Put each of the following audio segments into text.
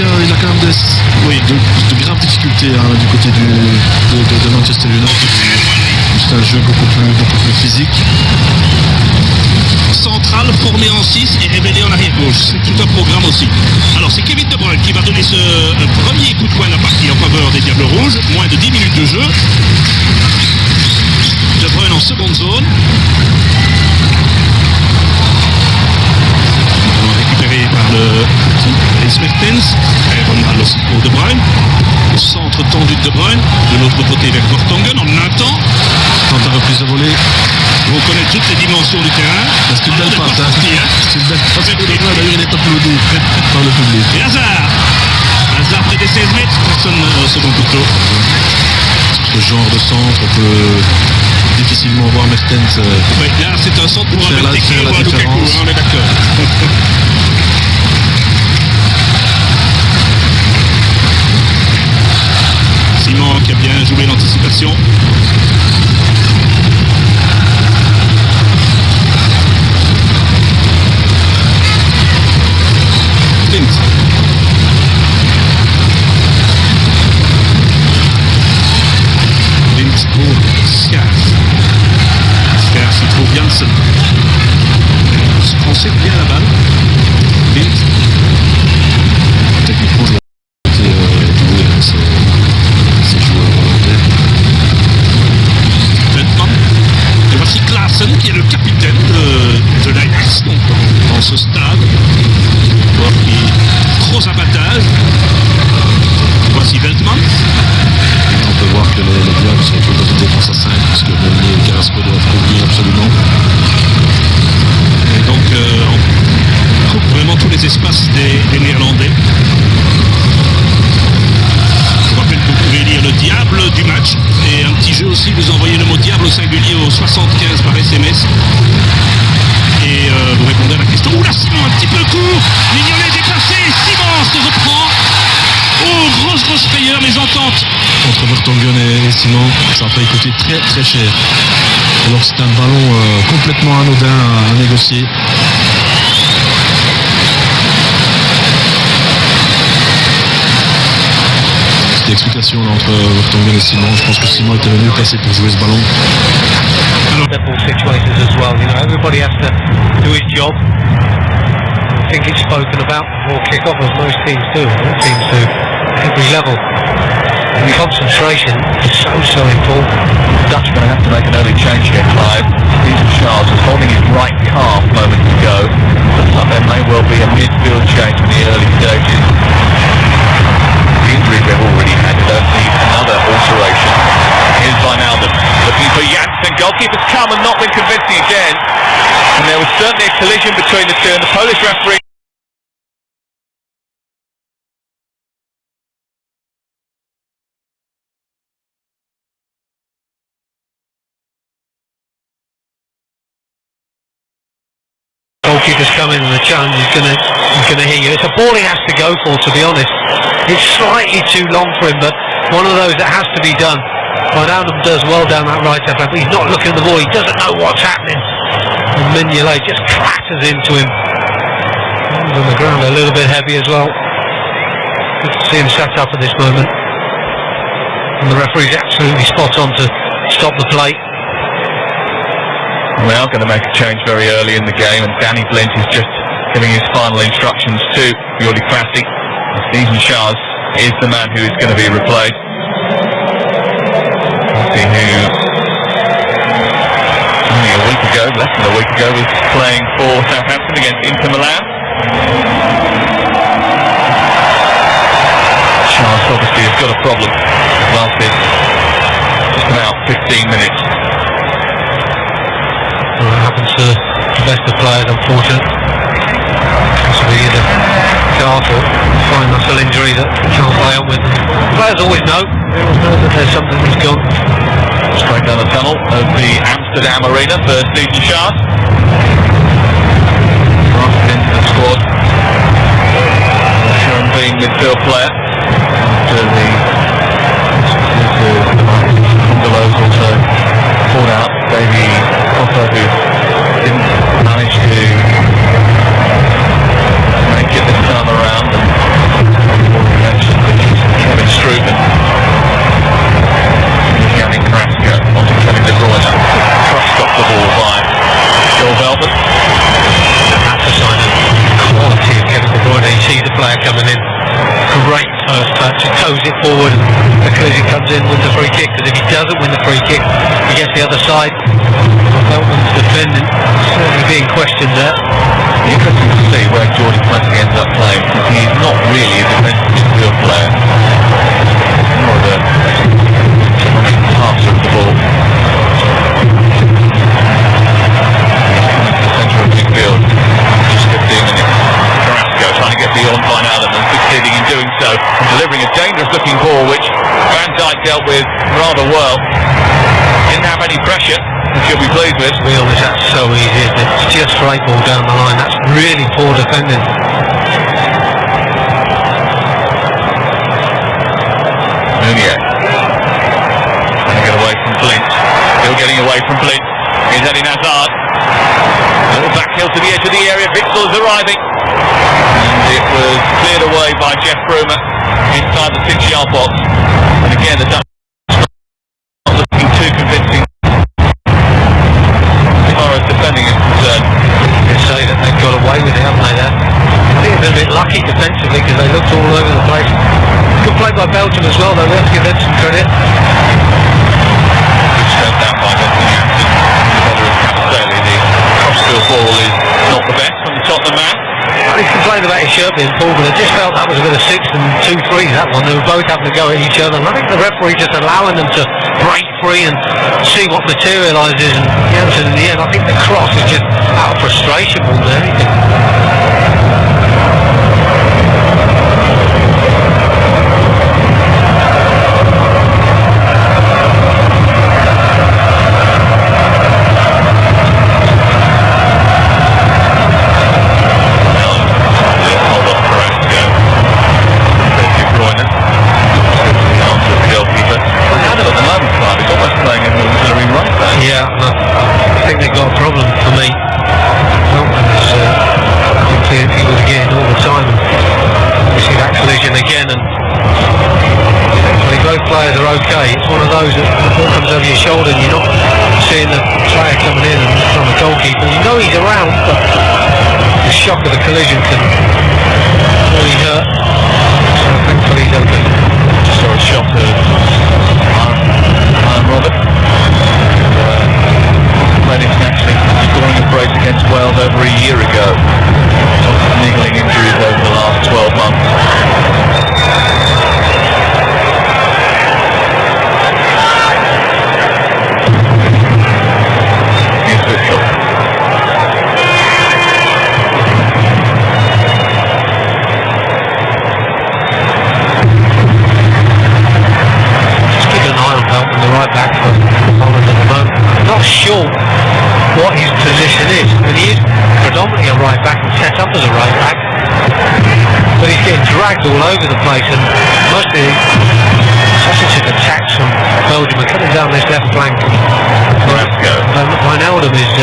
il a quand même de graves difficultés du côté de Manchester United. C'est un jeu beaucoup plus physique. Central formé en 6 et révélé en arrière-gauche. C'est tout un programme aussi. Alors c'est Kevin De Bruyne qui va donner ce premier coup de poing de la partie en faveur des Diables Rouges. Moins de 10 minutes de jeu. De Bruyne en seconde zone. Récupéré par le petit Mertens. Et Ronald aussi pour De Bruyne. Au centre tendu de Bruyne. De l'autre côté vers Vertonghen en un temps. Tente la reprise de volée. On connaît toutes les dimensions du terrain. C'est une belle passe. C'est une belle passe. D'ailleurs, il est applaudi par le public. Et Hazard près des 16 mètres. Personne au second couteau. Ce genre de centre, on peut difficilement voir Mertens. Là, c'est un centre pour un Benteke ou un Lukaku, on est d'accord. Simon qui a bien joué l'anticipation. Vince pour Scar. Scar s'y trouve Janssen. On sait bien la balle. Vince. Techniquement, je vais jouer ces joueurs anglais. Maintenant, et voici Klaassen qui est le capitaine de l'Ajax dans ce stade. Joueur qui gros abattage. Voici Veltman. On peut voir que les Diables se retrouvent dans une défense à 5 parce que Meunier et Carrasco doivent couvrir absolument. Et donc on coupe vraiment tous les espaces des Néerlandais. Je vous rappelle que vous pouvez lire le diable du match et un petit jeu aussi, vous envoyez le mot diable au singulier au 75 par SMS. Et vous répondez à la question. Oula, Simon, un petit peu court. Mignolet déplacé. Simon se reprend. Oh, grosse frayeur, les ententes. Entre Vertonghen et Simon, ça va coûter très cher. Alors que c'est un ballon complètement anodin à négocier. Petite explication là, entre Vertonghen et Simon. Je pense que Simon était le mieux placé pour jouer ce ballon. Simple situations as well, you know, everybody has to do his job. I think it's spoken about before kick-off, as most teams do, all teams do, every level. And concentration is so important. The Dutch are going to have to make an early change here, Clive. Stephen Charles was holding his right calf moments ago. Looks like there may well be a midfield change in the early stages. The injuries they've already had don't need another alteration. Here's Wijnaldum looking for Janssen. Goalkeeper's come and not been convincing again. And there was certainly a collision between the two, and the Polish referee. Goalkeeper's coming and the challenge is going to hit you. It's a ball he has to go for, to be honest. It's slightly too long for him, but one of those that has to be done. Wijnaldum does well down that right side, but he's not looking at the ball. He doesn't know what's happening. And Mignolet just clatters into him. He's on the ground a little bit heavy as well. Good to see him sat up at this moment. And the referee's absolutely spot on to stop the play. We are going to make a change very early in the game, and Danny Blint is just giving his final instructions to Jordi Classy. Stephen Charles is the man who is going to be replaced. Classy, who only a week ago, less than a week ago, was playing for Southampton against Inter Milan. Charles obviously has got a problem. It lasted just about 15 minutes. Well, that happens to the best of players, unfortunately. Possibly either calf or fine muscle injury that he can't play on with. Players always know. They always know that there's something that's gone. Straight down the tunnel of the Amsterdam Arena for Stephen Charles. Drafted into the squad. Sharon Bean, midfield player. After the Bungalows also pulled out. Davey Cotter, who didn't manage to make it this time around, and great first touch, it goes it forward, and the collision comes in with the free kick, because if he doesn't win the free kick, he gets the other side. Belgium's defending certainly being questioned there. Interesting to see where Jordan Clancy ends up playing, because he's not really a defensive midfield player. More of a passer of the ball. Coming to the centre of midfield, just 15 minutes. Carrasco trying to get beyond Van Allen and succeeding in doing so, and delivering a dangerous looking ball which Van Dijk dealt with rather well. Didn't have any pressure, which you'll be pleased with. That's so easy, isn't it? It's just straight ball down the line. That's really poor defending. Meunier trying to get away from Blint. Still getting away from Blint. Here's Eden Hazard. A little back heel to the edge of the area. Witsel is arriving. And it was cleared away by Jeff Bruma inside the 6-yard box. And again, the Dutch not looking too convincing as far as defending is concerned. You say that they've got away with it, haven't they, there? I think they've been a bit lucky defensively because they looked all over the place. Good play by Belgium as well, though. We have to give them some credit. Good step down by Benson Janssen. The Castelli, the cross-field ball is not the best from the Tottenham man. He's complained about his shirt being pulled, but I just felt that was a bit of 6 and 2 3s, that one. They were both having to go at each other, and I think the referee just allowing them to break free and see what materialises, and Janssen in the end, I think the cross is just out of frustration more than anything. Yeah, I think they've got a problem for me. Melton is clear if he was getting all the time. We see that collision again, and hopefully both players are okay. It's one of those that the ball comes over your shoulder and you're not seeing the player coming in and from the goalkeeper. You know he's around, but the shock of the collision can really hurt. So thankfully he's okay. Just saw a shot of Iron Robert. Played internationally, scoring a brace against Wales over a year ago. Niggling injuries over the last 12 months. Here's Witsel. Just keep an eye on Belton, the right back for Holland at the moment. I'm not sure what his position is. I mean, he is predominantly a right back and set up as a right back, but he's getting dragged all over the place, and mostly such attacks from Belgium are coming down this left flank. Wijnaldum is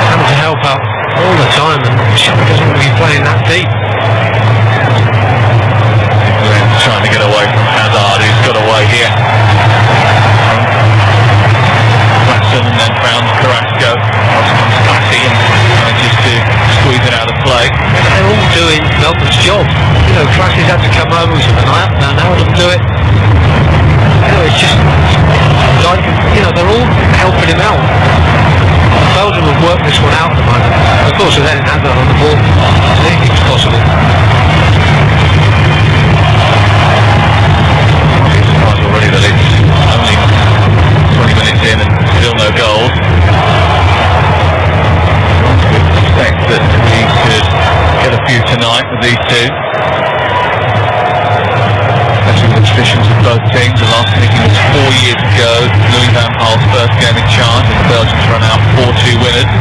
having to help out all the time, and Shepard doesn't want to be playing that deep. Trying to get away from Hazard, who's got away here. And then found Carrasco. Classy and manages to squeeze it out of play. They're all doing Melton's job. You know, Classy's had to come over, he's an eye up now, now let them do it. You know, it's just like, you know, they're all helping him out. Belgium have worked this one out at the moment. Of course, with Eden Hazard on the ball, anything's possible. I'm surprised already that it's only 20 minutes in and still no goals. We expect that we could get a few tonight with these two. Especially with the traditions of both teams. The last meeting was 4 years ago. Louis van Gaal's first game in charge, and the Belgians run out 4-2 winners.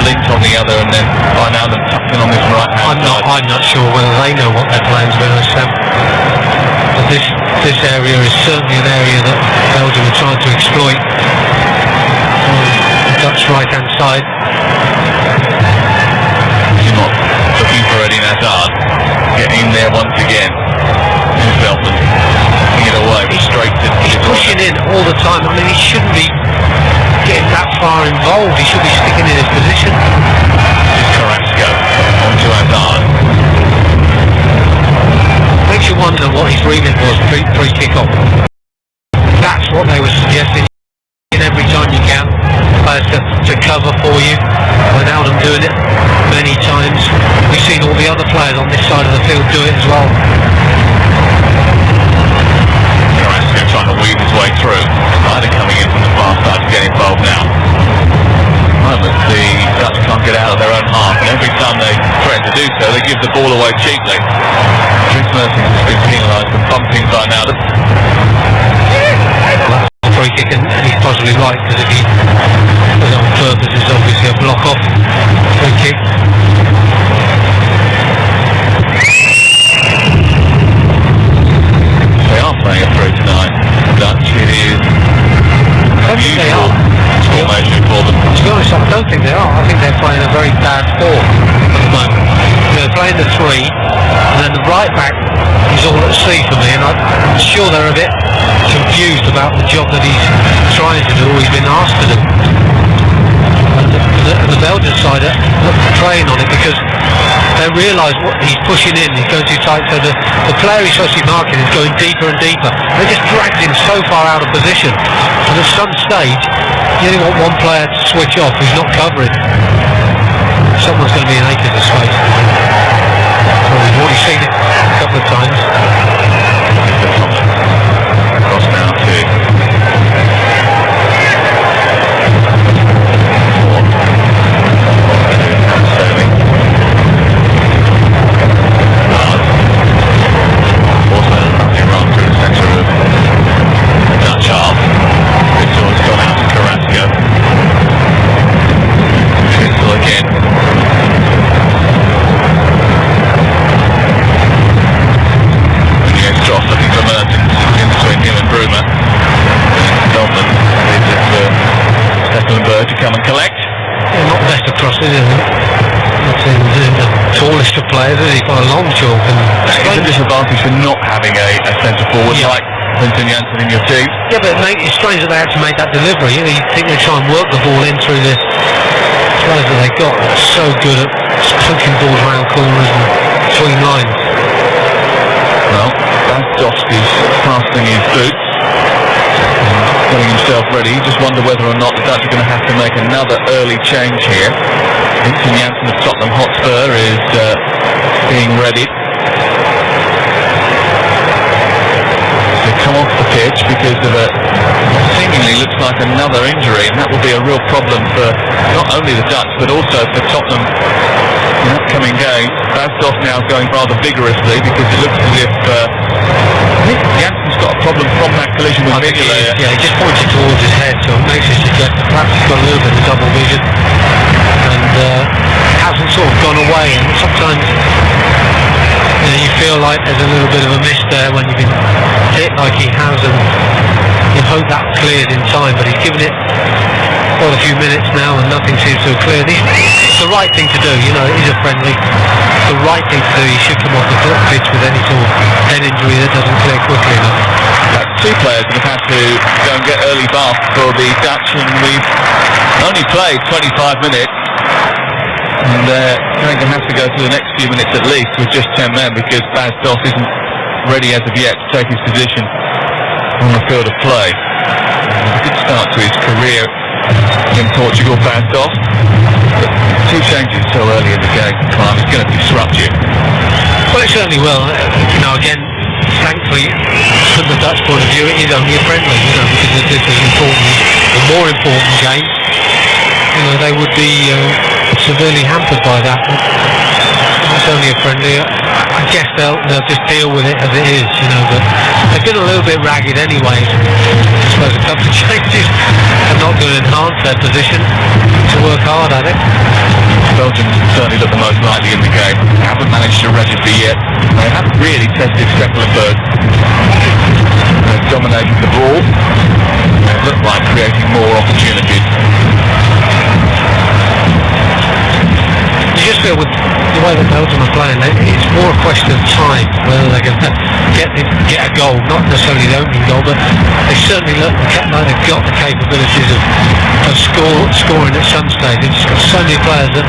linked on the other, and then Wijnaldum tucked in on his right hand side. I'm not sure whether they know what their plans were, Sam. But this area is certainly an area that Belgium are trying to exploit. On the Dutch right-hand side. You're not looking for Eddie Hazard. Getting in there once again. Here's Veltman. Taking it away, straight to He's pushing in all the time. I mean, he shouldn't be getting that far involved. He should be sticking in his position. This is Carrasco. On to Hazard. Makes you wonder what his remit was pre-kick-off. That's what they were suggesting. Every time you can, players to cover for you. Wijnaldum doing it many times. We've seen all the other players on this side of the field do it as well. Carrasco trying to weave his way through. Either coming in from the far side to get involved now. Moment, the Dutch can't get out of their own half, and every time they threaten to do so, they give the ball away cheaply. Dries Mertens has been penalised for bumping Wijnaldum. Free kick, and he's possibly right, because if he does it on purpose, it's obviously a block off free kick. They are playing it through tonight. Dutch, it is unusual formation for them. To be honest, I don't think they are. I think they're playing a very bad form at the moment. They're playing the three, and then the right back is all at sea for me, and I'm sure they're a bit confused about the job that he's trying to do, or he's been asked to do. And the Belgian side are preying on it, because they realise what he's pushing in, he's going too tight, so the player he's supposed to be marking is going deeper and deeper. They just dragged him so far out of position, and at some stage you only want one player to switch off who's not covering. Someone's going to be in acres of space. Well, we've already seen it a couple of times. Cross now to Sterling. Also nothing wrong through the centre of the Dutch half. Victor's gone out to Carrasco. Crystal again. Cross looking for Mertens in between him and Bruma. Veltman leaves it for Stekelenburg to come and collect. Yeah, not the best of crosses, is it? Not the tallest of players, is he? Quite a long chalk. It's a disadvantage for not having a centre forward like Vincent Janssen in your team. Yeah, but it's strange that they had to make that delivery. You know, you'd think they'd try and work the ball in through this players that they got. They're so good at cooking balls around corners and between lines. Well, Bazdowski's fastening his boots and getting himself ready. You just wonder whether or not the Dutch are going to have to make another early change here. Vincent Janssen of Tottenham Hotspur is being readied to come off the pitch because of a seemingly looks like another injury, and that will be a real problem for not only the Dutch but also for Tottenham in the upcoming game. Bazdov now going rather vigorously because it looks as if I think Janssen's got a problem from that collision with Mignolet. Yeah, he just pointed towards his head, so it makes you suggest that perhaps he's got a little bit of double vision and hasn't sort of gone away. And sometimes you feel like there's a little bit of a miss there when you've been hit like he has, and you hope that clears in time, but he's given it quite a few minutes now and nothing seems to have cleared. It's the right thing to do, you know, it is a friendly. It's the right thing to do. He should come off the pitch with any sort of head injury that doesn't clear quickly enough. Two players that have had to go and get early baths for the Dutch, and we've only played 25 minutes. And they're going to have to go through the next few minutes at least with just 10 men, because Bazdov isn't ready as of yet to take his position on the field of play. A good start to his career in Portugal, Bazdov. But two changes so early in the game, Clive, is going to disrupt you. Well, it certainly will. You know, again, thankfully, from the Dutch point of view, it is only a friendly, you know, because this is important, a more important game. You know, they would be severely hampered by that. It's only a friendly. I guess they'll just deal with it as it is, you know, but they've been a little bit ragged anyway. I suppose a couple of changes are not going to enhance their position. So work hard at it. Belgium certainly look the most likely in the game. They haven't managed to register yet. They haven't really tested Stekelenburg. They've dominated the ball. They look like creating more opportunities. You just feel with the way that Belgium are playing, it's more a question of time whether they're going to get a goal, not necessarily the opening goal, but they certainly look like they've got the capabilities of scoring at some stage. It's got so many players that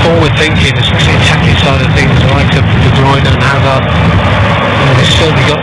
forward thinking, especially attacking side of things, like De Bruyne and Hazard. They've certainly got